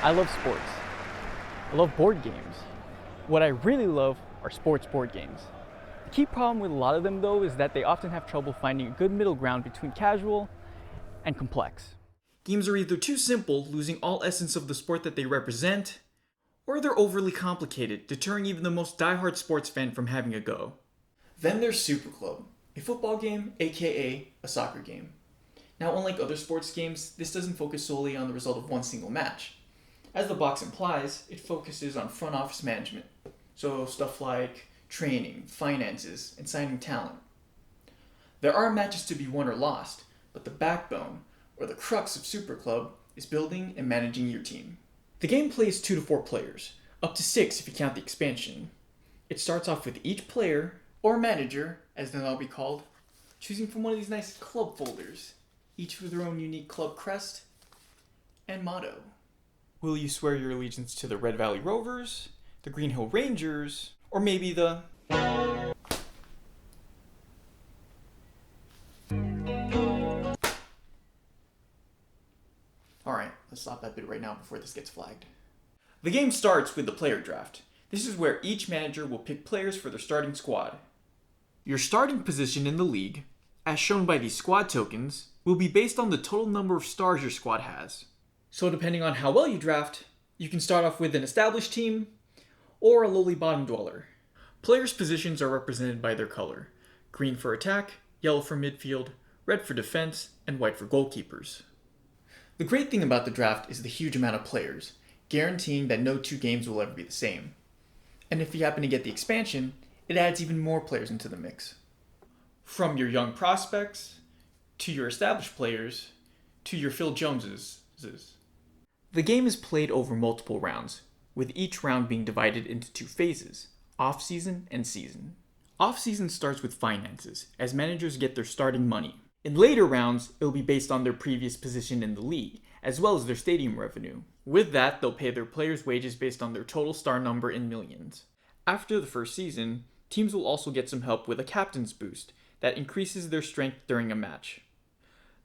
I love sports. I love board games. What I really love are sports board games. The key problem with a lot of them, though, is that they often have trouble finding a good middle ground between casual and complex. Games are either too simple, losing all essence of the sport that they represent, or they're overly complicated, deterring even the most diehard sports fan from having a go. Then there's Superclub, a football game, aka a soccer game. Now, unlike other sports games, this doesn't focus solely on the result of one single match. As the box implies, it focuses on front office management, so stuff like training, finances, and signing talent. There are matches to be won or lost, but the backbone, or the crux of Superclub, is building and managing your team. The game plays 2 to 4 players, up to 6 if you count the expansion. It starts off with each player, or manager, as they'll now be called, choosing from one of these nice club folders, each with their own unique club crest and motto. Will you swear your allegiance to the Red Valley Rovers, the Green Hill Rangers, or maybe the... Alright, let's stop that bit right now before this gets flagged. The game starts with the player draft. This is where each manager will pick players for their starting squad. Your starting position in the league, as shown by these squad tokens, will be based on the total number of stars your squad has. So depending on how well you draft, you can start off with an established team, or a lowly bottom dweller. Players' positions are represented by their color: green for attack, yellow for midfield, red for defense, and white for goalkeepers. The great thing about the draft is the huge amount of players, guaranteeing that no 2 games will ever be the same. And if you happen to get the expansion, it adds even more players into the mix. From your young prospects, to your established players, to your Phil Joneses. The game is played over multiple rounds, with each round being divided into 2 phases, off-season and season. Off-season starts with finances, as managers get their starting money. In later rounds, it will be based on their previous position in the league, as well as their stadium revenue. With that, they'll pay their players' wages based on their total star number in millions. After the first season, teams will also get some help with a captain's boost that increases their strength during a match.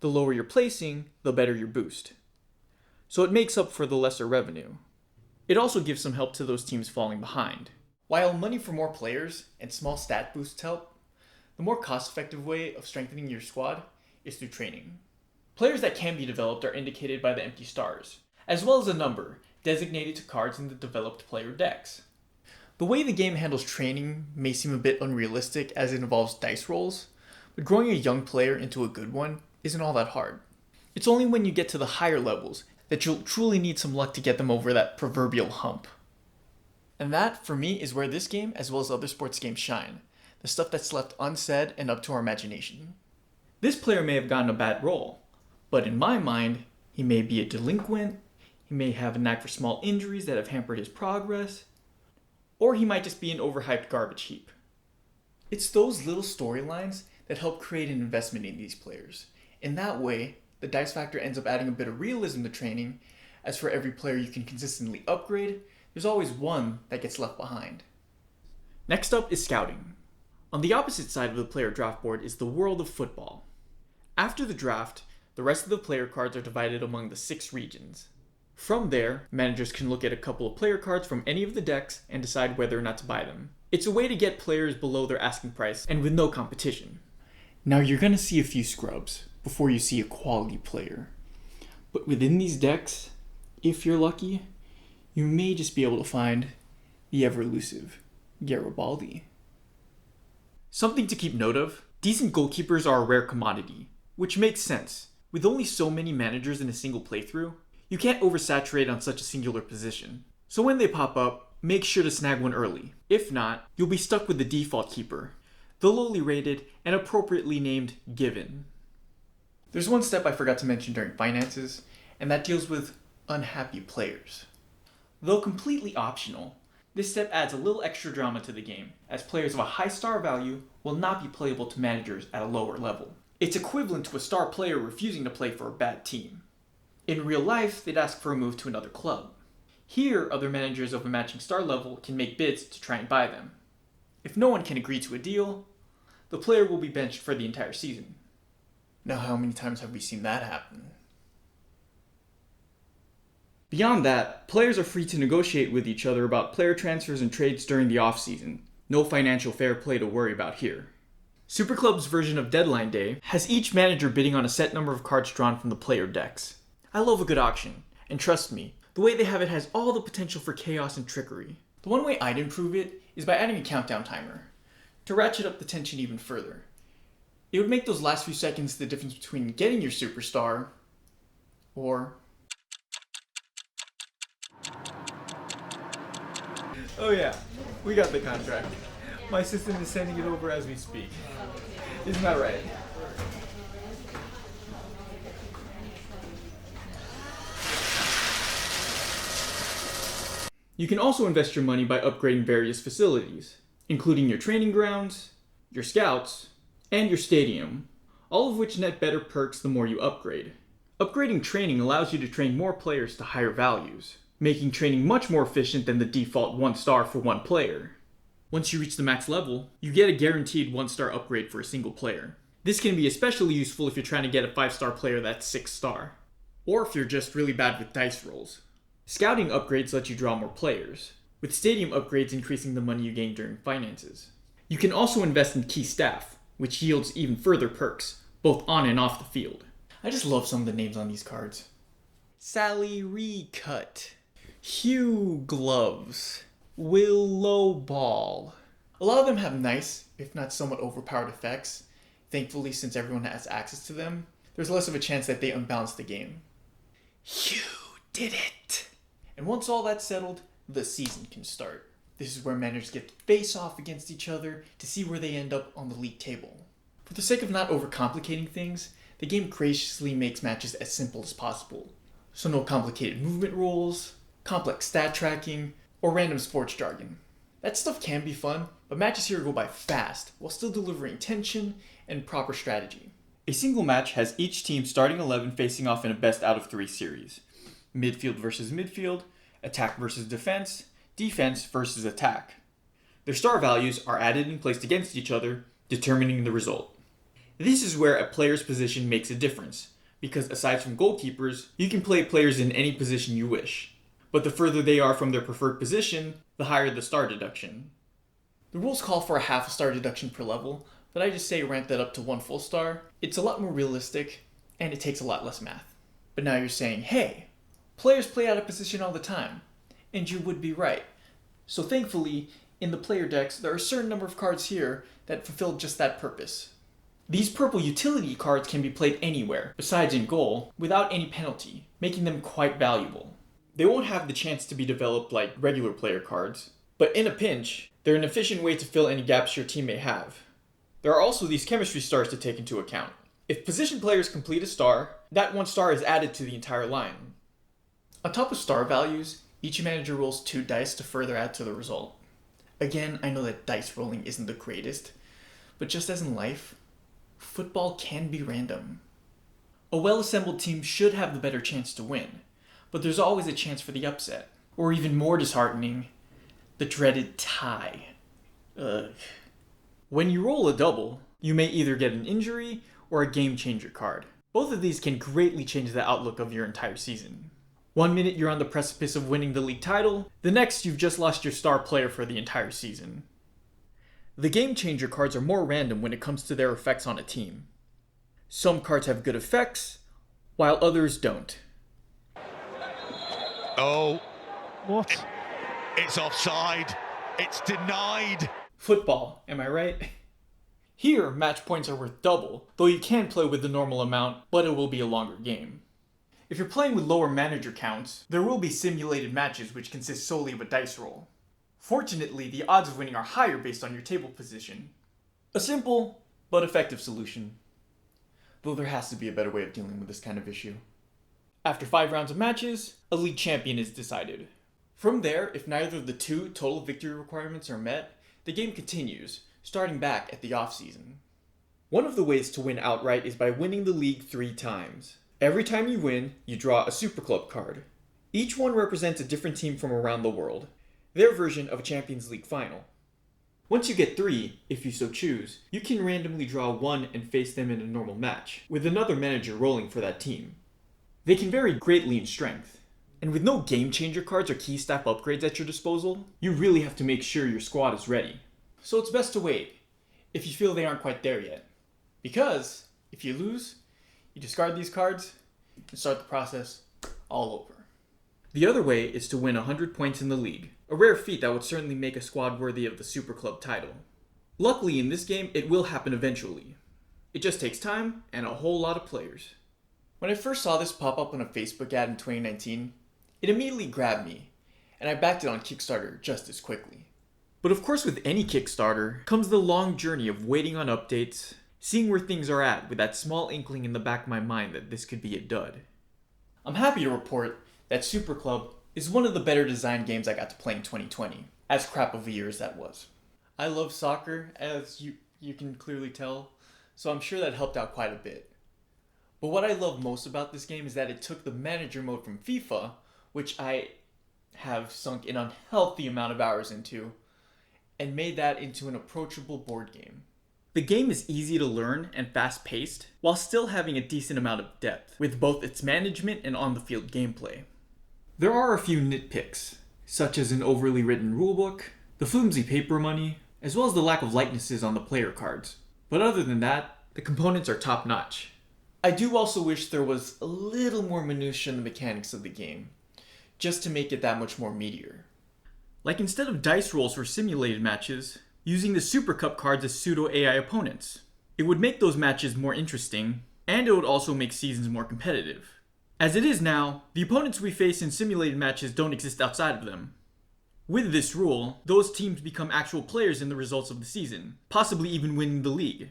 The lower your placing, the better your boost. So it makes up for the lesser revenue. It also gives some help to those teams falling behind. While money for more players and small stat boosts help, the more cost-effective way of strengthening your squad is through training. Players that can be developed are indicated by the empty stars, as well as a number designated to cards in the developed player decks. The way the game handles training may seem a bit unrealistic as it involves dice rolls, but growing a young player into a good one isn't all that hard. It's only when you get to the higher levels that you'll truly need some luck to get them over that proverbial hump. And that, for me, is where this game, as well as other sports games, shine. The stuff that's left unsaid and up to our imagination. This player may have gotten a bad role, but in my mind, he may be a delinquent, he may have a knack for small injuries that have hampered his progress, or he might just be an overhyped garbage heap. It's those little storylines that help create an investment in these players. In that way, the dice factor ends up adding a bit of realism to training, as for every player you can consistently upgrade, there's always one that gets left behind. Next up is scouting. On the opposite side of the player draft board is the world of football. After the draft, the rest of the player cards are divided among the 6 regions. From there, managers can look at a couple of player cards from any of the decks and decide whether or not to buy them. It's a way to get players below their asking price and with no competition. Now you're going to see a few scrubs before you see a quality player. But within these decks, if you're lucky, you may just be able to find the ever-elusive Garibaldi. Something to keep note of, decent goalkeepers are a rare commodity, which makes sense. With only so many managers in a single playthrough, you can't oversaturate on such a singular position. So when they pop up, make sure to snag one early. If not, you'll be stuck with the default keeper, the lowly rated and appropriately named Given. There's one step I forgot to mention during finances, and that deals with unhappy players. Though completely optional, this step adds a little extra drama to the game, as players of a high star value will not be playable to managers at a lower level. It's equivalent to a star player refusing to play for a bad team. In real life, they'd ask for a move to another club. Here, other managers of a matching star level can make bids to try and buy them. If no one can agree to a deal, the player will be benched for the entire season. Now, how many times have we seen that happen? Beyond that, players are free to negotiate with each other about player transfers and trades during the off-season. No financial fair play to worry about here. Superclub's version of Deadline Day has each manager bidding on a set number of cards drawn from the player decks. I love a good auction, and trust me, the way they have it has all the potential for chaos and trickery. The one way I'd improve it is by adding a countdown timer, to ratchet up the tension even further. It would make those last few seconds the difference between getting your superstar, or... Oh yeah, we got the contract. My assistant is sending it over as we speak. Isn't that right? You can also invest your money by upgrading various facilities, including your training grounds, your scouts, and your stadium, all of which net better perks the more you upgrade. Upgrading training allows you to train more players to higher values, making training much more efficient than the default 1 star for one player. Once you reach the max level, you get a guaranteed 1-star upgrade for a single player. This can be especially useful if you're trying to get a 5-star player that's 6-star, or if you're just really bad with dice rolls. Scouting upgrades let you draw more players, with stadium upgrades increasing the money you gain during finances. You can also invest in key staff, which yields even further perks, both on and off the field. I just love some of the names on these cards. Sally Recut, Hugh Gloves, Willow Ball. A lot of them have nice, if not somewhat overpowered effects. Thankfully, since everyone has access to them, there's less of a chance that they unbalance the game. You did it! And once all that's settled, the season can start. This is where managers get to face off against each other to see where they end up on the league table. For the sake of not overcomplicating things, the game graciously makes matches as simple as possible. So no complicated movement rules, complex stat tracking, or random sports jargon. That stuff can be fun, but matches here go by fast, while still delivering tension and proper strategy. A single match has each team starting 11 facing off in a best out of 3 series. Midfield versus midfield, attack versus defense, defense versus attack. Their star values are added and placed against each other, determining the result. This is where a player's position makes a difference, because aside from goalkeepers, you can play players in any position you wish. But the further they are from their preferred position, the higher the star deduction. The rules call for a half a star deduction per level, but I just say ramp that up to 1 full star. It's a lot more realistic, and it takes a lot less math. But now you're saying, hey, players play out of position all the time, and you would be right. So thankfully, in the player decks, there are a certain number of cards here that fulfill just that purpose. These purple utility cards can be played anywhere, besides in goal, without any penalty, making them quite valuable. They won't have the chance to be developed like regular player cards, but in a pinch, they're an efficient way to fill any gaps your team may have. There are also these chemistry stars to take into account. If position players complete a star, that 1 star is added to the entire line. On top of star values, each manager rolls 2 dice to further add to the result. Again, I know that dice rolling isn't the greatest, but just as in life, football can be random. A well-assembled team should have the better chance to win, but there's always a chance for the upset. Or even more disheartening, the dreaded tie. Ugh. When you roll a double, you may either get an injury or a game-changer card. Both of these can greatly change the outlook of your entire season. One minute you're on the precipice of winning the league title, the next you've just lost your star player for the entire season. The game-changer cards are more random when it comes to their effects on a team. Some cards have good effects, while others don't. Oh. What? It's offside. It's denied. Football, am I right? Here, match points are worth double, though you can play with the normal amount, but it will be a longer game. If you're playing with lower manager counts, there will be simulated matches which consist solely of a dice roll. Fortunately, the odds of winning are higher based on your table position. A simple, but effective solution. Though there has to be a better way of dealing with this kind of issue. After 5 rounds of matches, a league champion is decided. From there, if neither of the 2 total victory requirements are met, the game continues, starting back at the off-season. One of the ways to win outright is by winning the league 3 times. Every time you win, you draw a Superclub card. Each one represents a different team from around the world, their version of a Champions League final. Once you get 3, if you so choose, you can randomly draw 1 and face them in a normal match, with another manager rolling for that team. They can vary greatly in strength. And with no game changer cards or key staff upgrades at your disposal, you really have to make sure your squad is ready. So it's best to wait, if you feel they aren't quite there yet. Because, if you lose, you discard these cards and start the process all over. The other way is to win 100 points in the league, a rare feat that would certainly make a squad worthy of the Superclub title. Luckily in this game, it will happen eventually. It just takes time and a whole lot of players. When I first saw this pop up on a Facebook ad in 2019, it immediately grabbed me, and I backed it on Kickstarter just as quickly. But of course with any Kickstarter comes the long journey of waiting on updates, seeing where things are at with that small inkling in the back of my mind that this could be a dud. I'm happy to report that Superclub is one of the better designed games I got to play in 2020, as crap of a year as that was. I love soccer, as you can clearly tell, so I'm sure that helped out quite a bit. But what I love most about this game is that it took the manager mode from FIFA, which I have sunk an unhealthy amount of hours into, and made that into an approachable board game. The game is easy to learn and fast-paced, while still having a decent amount of depth, with both its management and on-the-field gameplay. There are a few nitpicks, such as an overly written rulebook, the flimsy paper money, as well as the lack of likenesses on the player cards. But other than that, the components are top-notch. I do also wish there was a little more minutia in the mechanics of the game, just to make it that much more meatier. Like instead of dice rolls for simulated matches, using the Super Cup cards as pseudo-AI opponents. It would make those matches more interesting, and it would also make seasons more competitive. As it is now, the opponents we face in simulated matches don't exist outside of them. With this rule, those teams become actual players in the results of the season, possibly even winning the league.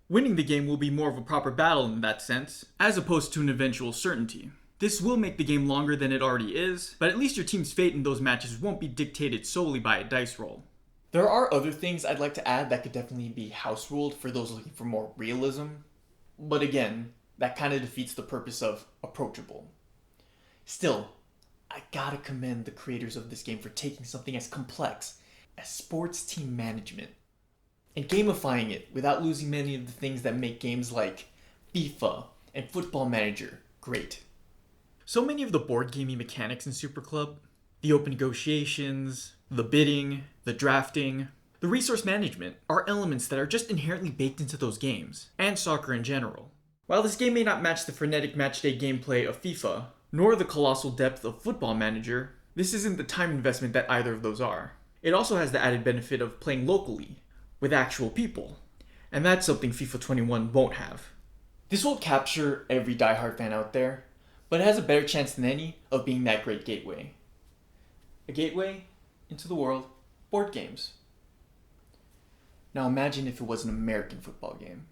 Winning the game will be more of a proper battle in that sense, as opposed to an eventual certainty. This will make the game longer than it already is, but at least your team's fate in those matches won't be dictated solely by a dice roll. There are other things I'd like to add that could definitely be house ruled for those looking for more realism, but again, that kind of defeats the purpose of approachable. Still, I gotta commend the creators of this game for taking something as complex as sports team management and gamifying it without losing many of the things that make games like FIFA and Football Manager great. So many of the board gaming mechanics in Superclub, the open negotiations, the bidding, the drafting, the resource management, are elements that are just inherently baked into those games, and soccer in general. While this game may not match the frenetic matchday gameplay of FIFA, nor the colossal depth of Football Manager, this isn't the time investment that either of those are. It also has the added benefit of playing locally, with actual people, and that's something FIFA 21 won't have. This won't capture every diehard fan out there, but it has a better chance than any of being that great gateway. A gateway into the world of board games. Now imagine if it was an American football game.